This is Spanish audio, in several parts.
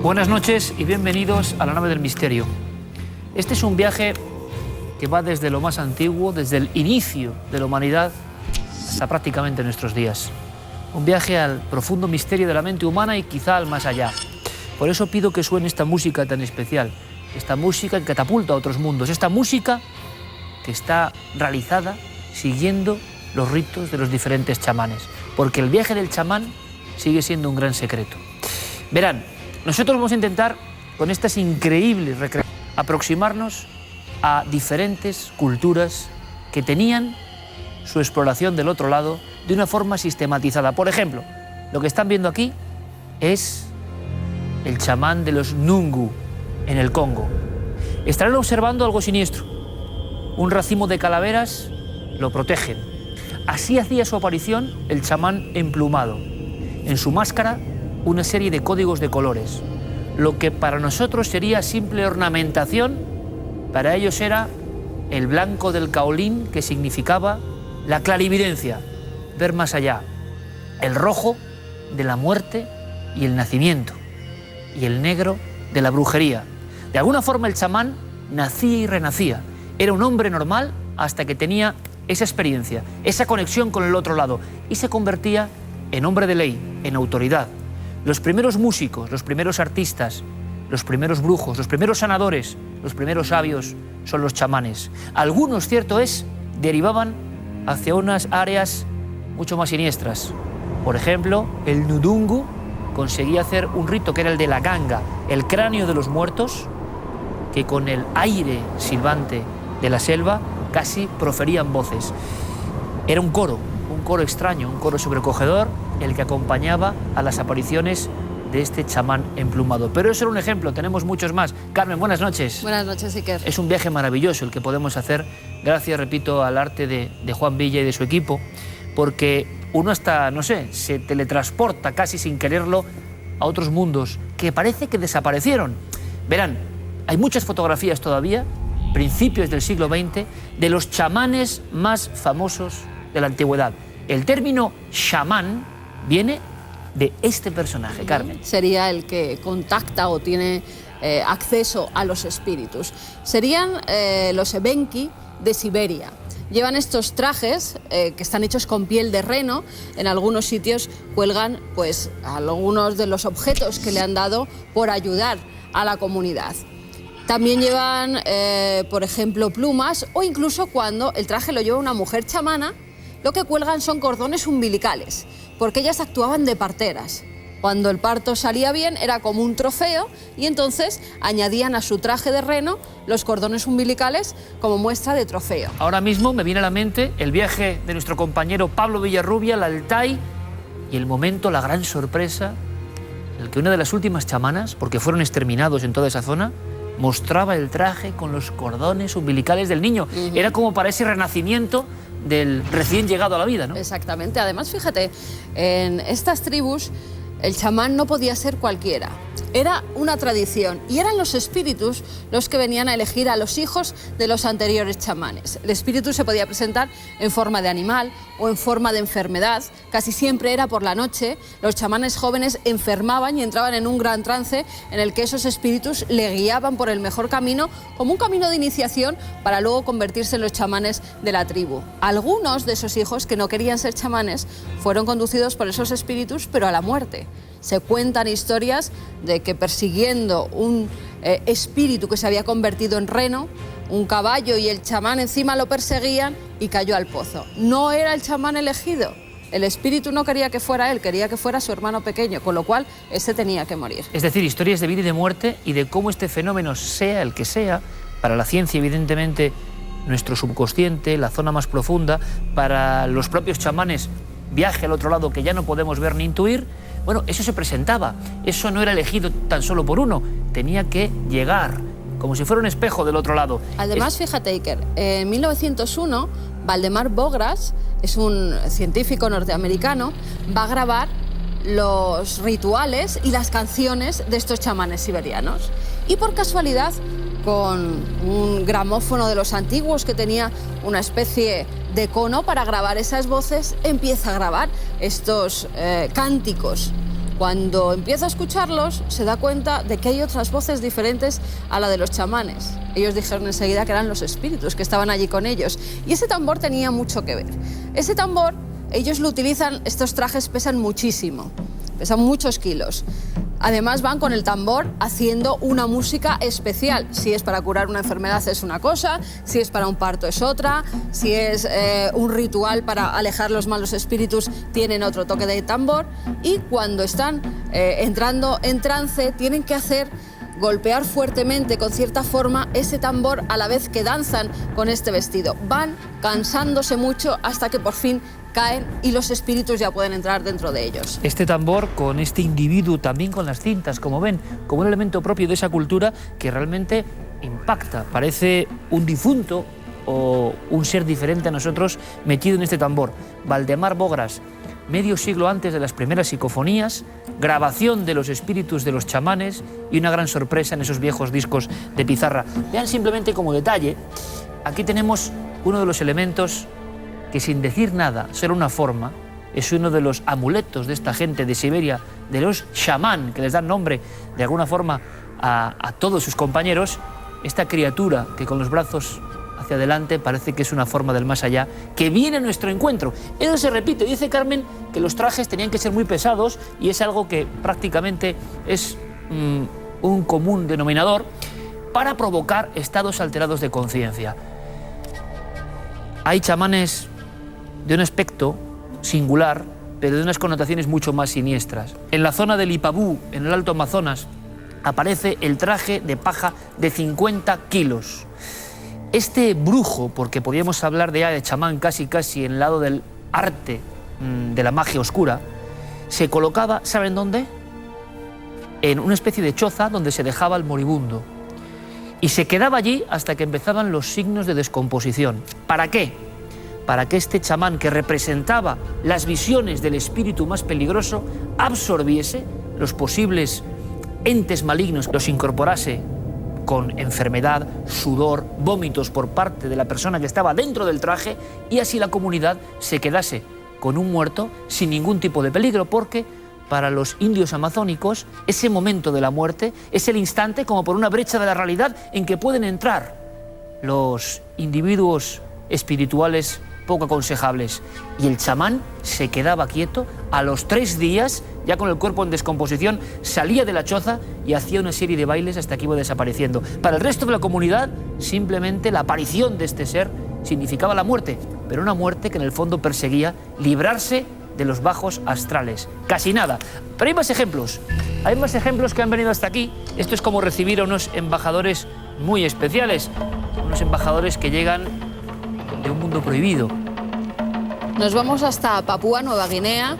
Buenas noches y bienvenidos a la nave del misterio. Este es un viaje que va desde lo más antiguo, desde el inicio de la humanidad hasta prácticamente nuestros días. Un viaje al profundo misterio de la mente humana y quizá al más allá. Por eso pido que suene esta música tan especial, esta música que catapulta a otros mundos, esta música que está realizada siguiendo los ritos de los diferentes chamanes, porque el viaje del chamán sigue siendo un gran secreto. Verán, nosotros vamos a intentar, con estas increíbles recreaciones, aproximarnos a diferentes culturas que tenían su exploración del otro lado de una forma sistematizada. Por ejemplo, lo que están viendo aquí es el chamán de los Nungu en el Congo. Estarán observando algo siniestro. Un racimo de calaveras lo protegen. Así hacía su aparición el chamán emplumado. En su máscara, una serie de códigos de colores. Lo que para nosotros sería simple ornamentación, para ellos era el blanco del caolín, que significaba la clarividencia, ver más allá. El rojo de la muerte y el nacimiento. Y el negro de la brujería. De alguna forma el chamán nacía y renacía. Era un hombre normal hasta que tenía esa experiencia, esa conexión con el otro lado, y se convertía en hombre de ley, en autoridad. Los primeros músicos, los primeros artistas, los primeros brujos, los primeros sanadores, los primeros sabios son los chamanes. Algunos, cierto es, derivaban hacia unas áreas mucho más siniestras. Por ejemplo, el Ndungu conseguía hacer un rito que era el de la ganga, el cráneo de los muertos, que con el aire silbante de la selva casi proferían voces. Era un coro extraño, un coro sobrecogedor, el que acompañaba a las apariciones de este chamán emplumado. Pero eso era un ejemplo, tenemos muchos más. Carmen, buenas noches. Buenas noches, Iker. Es un viaje maravilloso el que podemos hacer, gracias, repito, al arte de Juan Villa y de su equipo, porque uno hasta, no sé, se teletransporta casi sin quererlo a otros mundos que parece que desaparecieron. Verán, hay muchas fotografías todavía, principios del siglo XX, de los chamanes más famosos de la antigüedad. El término chamán viene de este personaje, Carmen. Sería el que contacta o tiene acceso a los espíritus. Serían los evenki de Siberia. Llevan estos trajes que están hechos con piel de reno. En algunos sitios cuelgan pues algunos de los objetos que le han dado por ayudar a la comunidad. También llevan, por ejemplo, plumas, o incluso cuando el traje lo lleva una mujer chamana, lo que cuelgan son cordones umbilicales, porque ellas actuaban de parteras. Cuando el parto salía bien era como un trofeo, y entonces añadían a su traje de reno los cordones umbilicales como muestra de trofeo. Ahora mismo me viene a la mente el viaje de nuestro compañero Pablo Villarrubia al Altai, y el momento, la gran sorpresa, el que una de las últimas chamanas, porque fueron exterminados en toda esa zona, mostraba el traje con los cordones umbilicales del niño. Era como para ese renacimiento del recién llegado a la vida, ¿no? Exactamente. Además, fíjate, en estas tribus el chamán no podía ser cualquiera. Era una tradición y eran los espíritus los que venían a elegir a los hijos de los anteriores chamanes. El espíritu se podía presentar en forma de animal o en forma de enfermedad. Casi siempre era por la noche. Los chamanes jóvenes enfermaban y entraban en un gran trance en el que esos espíritus le guiaban por el mejor camino, como un camino de iniciación para luego convertirse en los chamanes de la tribu. Algunos de esos hijos que no querían ser chamanes fueron conducidos por esos espíritus, pero a la muerte. Se cuentan historias de que persiguiendo un espíritu que se había convertido en reno, un caballo y el chamán encima lo perseguían y cayó al pozo. No era el chamán elegido. El espíritu no quería que fuera él, quería que fuera su hermano pequeño, con lo cual ese tenía que morir. Es decir, historias de vida y de muerte y de cómo este fenómeno, sea el que sea, para la ciencia evidentemente nuestro subconsciente, la zona más profunda, para los propios chamanes, viaje al otro lado que ya no podemos ver ni intuir. Bueno, eso se presentaba, eso no era elegido tan solo por uno, tenía que llegar, como si fuera un espejo del otro lado. Además, fíjate, Iker, en 1901, Valdemar Bogras, es un científico norteamericano, va a grabar los rituales y las canciones de estos chamanes siberianos. Y por casualidad, con un gramófono de los antiguos que tenía una especie de cono para grabar esas voces, empieza a grabar estos cánticos. Cuando empieza a escucharlos, se da cuenta de que hay otras voces diferentes a la de los chamanes. Ellos dijeron enseguida que eran los espíritus que estaban allí con ellos. Y ese tambor tenía mucho que ver. Ese tambor, ellos lo utilizan, estos trajes pesan muchísimo, pesan muchos kilos. Además van con el tambor haciendo una música especial. Si es para curar una enfermedad es una cosa, si es para un parto es otra, si es un ritual para alejar los malos espíritus tienen otro toque de tambor. Y cuando están entrando en trance tienen que golpear fuertemente con cierta forma ese tambor a la vez que danzan con este vestido. Van cansándose mucho hasta que por fin caen y los espíritus ya pueden entrar dentro de ellos. Este tambor con este individuo, también con las cintas, como ven, como un elemento propio de esa cultura que realmente impacta. Parece un difunto o un ser diferente a nosotros metido en este tambor. Valdemar Bogras, medio siglo antes de las primeras psicofonías, grabación de los espíritus de los chamanes y una gran sorpresa en esos viejos discos de pizarra. Vean simplemente como detalle, aquí tenemos uno de los elementos que sin decir nada, solo una forma, es uno de los amuletos de esta gente de Siberia, de los chamán, que les dan nombre de alguna forma a todos sus compañeros, esta criatura que con los brazos hacia adelante parece que es una forma del más allá, que viene a nuestro encuentro. Eso se repite, dice Carmen que los trajes tenían que ser muy pesados y es algo que prácticamente es un común denominador para provocar estados alterados de conciencia. Hay chamanes de un aspecto singular, pero de unas connotaciones mucho más siniestras. En la zona del Ipabú, en el Alto Amazonas, aparece el traje de paja de 50 kilos. Este brujo, porque podríamos hablar de chamán casi en el lado del arte, de la magia oscura, se colocaba, ¿saben dónde? En una especie de choza donde se dejaba al moribundo. Y se quedaba allí hasta que empezaban los signos de descomposición. ¿Para qué? Para que este chamán, que representaba las visiones del espíritu más peligroso, absorbiese los posibles entes malignos, los incorporase con enfermedad, sudor, vómitos por parte de la persona que estaba dentro del traje, y así la comunidad se quedase con un muerto sin ningún tipo de peligro, porque para los indios amazónicos ese momento de la muerte es el instante como por una brecha de la realidad en que pueden entrar los individuos espirituales poco aconsejables, y el chamán se quedaba quieto. A los 3 días, ya con el cuerpo en descomposición, salía de la choza y hacía una serie de bailes hasta que iba desapareciendo. Para el resto de la comunidad, simplemente la aparición de este ser significaba la muerte, pero una muerte que en el fondo perseguía librarse de los bajos astrales. Casi nada. Pero hay más ejemplos que han venido hasta aquí. Esto es como recibir a unos embajadores muy especiales, unos embajadores que llegan de un mundo prohibido. Nos vamos hasta Papúa Nueva Guinea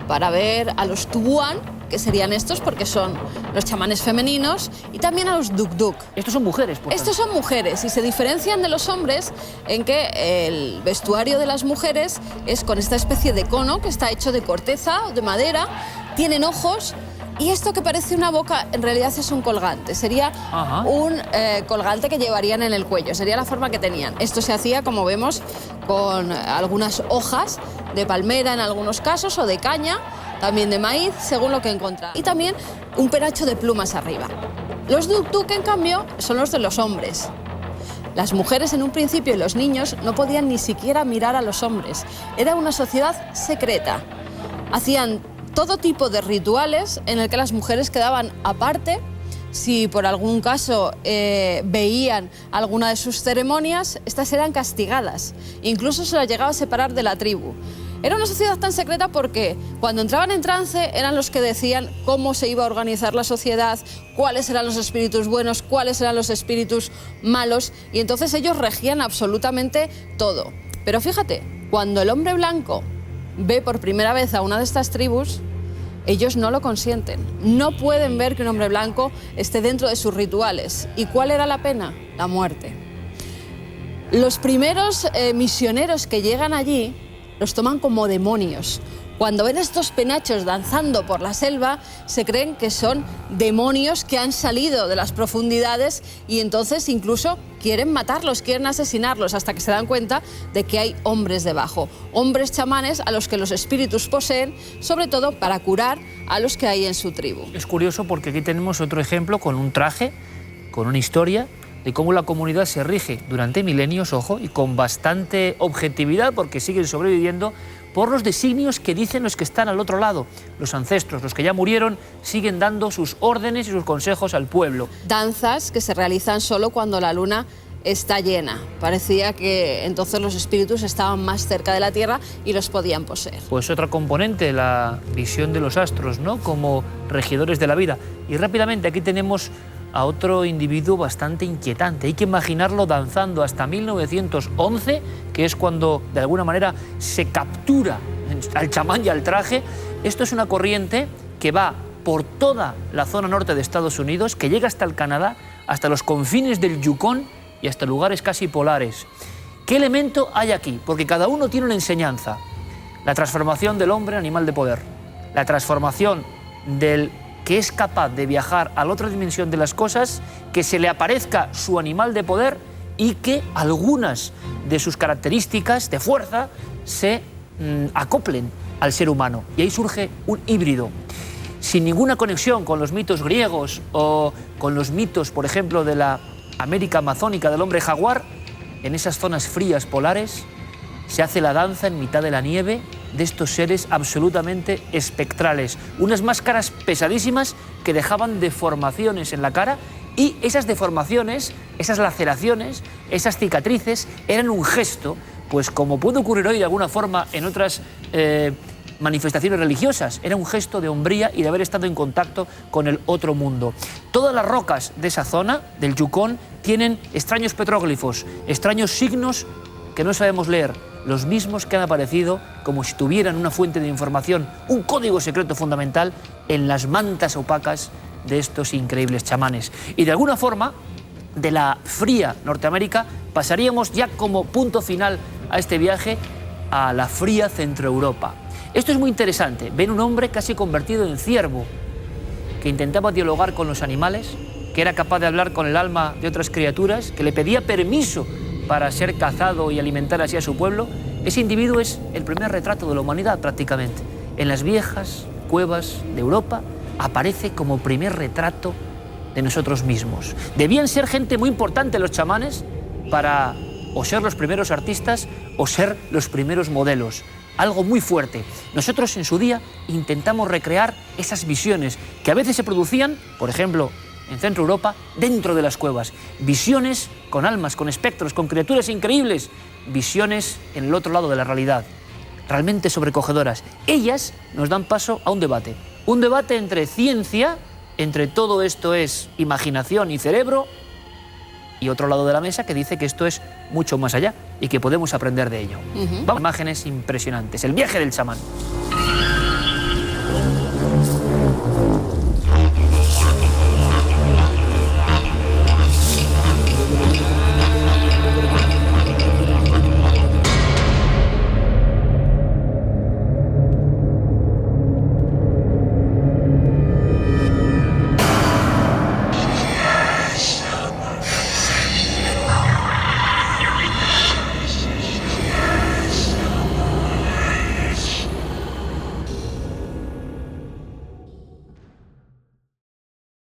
para ver a los Tubuan, que serían estos porque son los chamanes femeninos, y también a los Duk-Duk. Estos son mujeres, por tanto. Estos son mujeres y se diferencian de los hombres en que el vestuario de las mujeres es con esta especie de cono que está hecho de corteza o de madera, tienen ojos. Y esto que parece una boca, en realidad es un colgante. Sería un colgante que llevarían en el cuello. Sería la forma que tenían. Esto se hacía, como vemos, con algunas hojas de palmera en algunos casos, o de caña, también de maíz, según lo que encontraban. Y también un penacho de plumas arriba. Los Duk-Duk, en cambio, son los de los hombres. Las mujeres en un principio y los niños no podían ni siquiera mirar a los hombres. Era una sociedad secreta. Hacían todo tipo de rituales en el que las mujeres quedaban aparte. Si por algún caso veían alguna de sus ceremonias, estas eran castigadas. Incluso se las llegaba a separar de la tribu. Era una sociedad tan secreta porque cuando entraban en trance eran los que decían cómo se iba a organizar la sociedad, cuáles eran los espíritus buenos, cuáles eran los espíritus malos, y entonces ellos regían absolutamente todo. Pero fíjate, cuando el hombre blanco ve por primera vez a una de estas tribus, ellos no lo consienten. No pueden ver que un hombre blanco esté dentro de sus rituales. ¿Y cuál era la pena? La muerte. Los primeros misioneros que llegan allí los toman como demonios, Cuando ven estos penachos danzando por la selva, se creen que son demonios que han salido de las profundidades y entonces incluso quieren matarlos, quieren asesinarlos, hasta que se dan cuenta de que hay hombres debajo. Hombres chamanes a los que los espíritus poseen, sobre todo para curar a los que hay en su tribu. Es curioso porque aquí tenemos otro ejemplo con un traje, con una historia de cómo la comunidad se rige durante milenios, ojo, y con bastante objetividad, porque siguen sobreviviendo por los designios que dicen los que están al otro lado. Los ancestros, los que ya murieron, siguen dando sus órdenes y sus consejos al pueblo. Danzas que se realizan solo cuando la luna está llena. Parecía que entonces los espíritus estaban más cerca de la Tierra y los podían poseer. Pues otra componente, la visión de los astros, ¿no?, como regidores de la vida. Y rápidamente aquí tenemos a otro individuo bastante inquietante. Hay que imaginarlo danzando hasta 1911, que es cuando de alguna manera se captura al chamán y al traje. Esto es una corriente que va por toda la zona norte de Estados Unidos, que llega hasta el Canadá, hasta los confines del Yukón y hasta lugares casi polares. ¿Qué elemento hay aquí? Porque cada uno tiene una enseñanza. La transformación del hombre en animal de poder, la transformación del que es capaz de viajar a la otra dimensión de las cosas, que se le aparezca su animal de poder y que algunas de sus características de fuerza se acoplen al ser humano. Y ahí surge un híbrido, sin ninguna conexión con los mitos griegos o con los mitos, por ejemplo, de la América amazónica del hombre jaguar. En esas zonas frías polares se hace la danza en mitad de la nieve de estos seres absolutamente espectrales. Unas máscaras pesadísimas que dejaban deformaciones en la cara, y esas deformaciones, esas laceraciones, esas cicatrices eran un gesto, pues como puede ocurrir hoy de alguna forma en otras manifestaciones religiosas, era un gesto de hombría y de haber estado en contacto con el otro mundo. Todas las rocas de esa zona, del Yukón, tienen extraños petróglifos, extraños signos que no sabemos leer, los mismos que han aparecido como si tuvieran una fuente de información, un código secreto fundamental en las mantas opacas de estos increíbles chamanes. Y de alguna forma, de la fría Norteamérica, pasaríamos ya como punto final a este viaje a la fría Centroeuropa. Esto es muy interesante. Ven un hombre casi convertido en ciervo, que intentaba dialogar con los animales, que era capaz de hablar con el alma de otras criaturas, que le pedía permiso para ser cazado y alimentar así a su pueblo. Ese individuo es el primer retrato de la humanidad prácticamente. En las viejas cuevas de Europa aparece como primer retrato de nosotros mismos. Debían ser gente muy importante los chamanes para o ser los primeros artistas o ser los primeros modelos. Algo muy fuerte. Nosotros en su día intentamos recrear esas visiones que a veces se producían, por ejemplo, en Centro Europa, dentro de las cuevas. Visiones con almas, con espectros, con criaturas increíbles. Visiones en el otro lado de la realidad, realmente sobrecogedoras. Ellas nos dan paso a un debate. Un debate entre ciencia, entre todo esto es imaginación y cerebro, y otro lado de la mesa que dice que esto es mucho más allá y que podemos aprender de ello. Vamos a imágenes impresionantes. El viaje del chamán.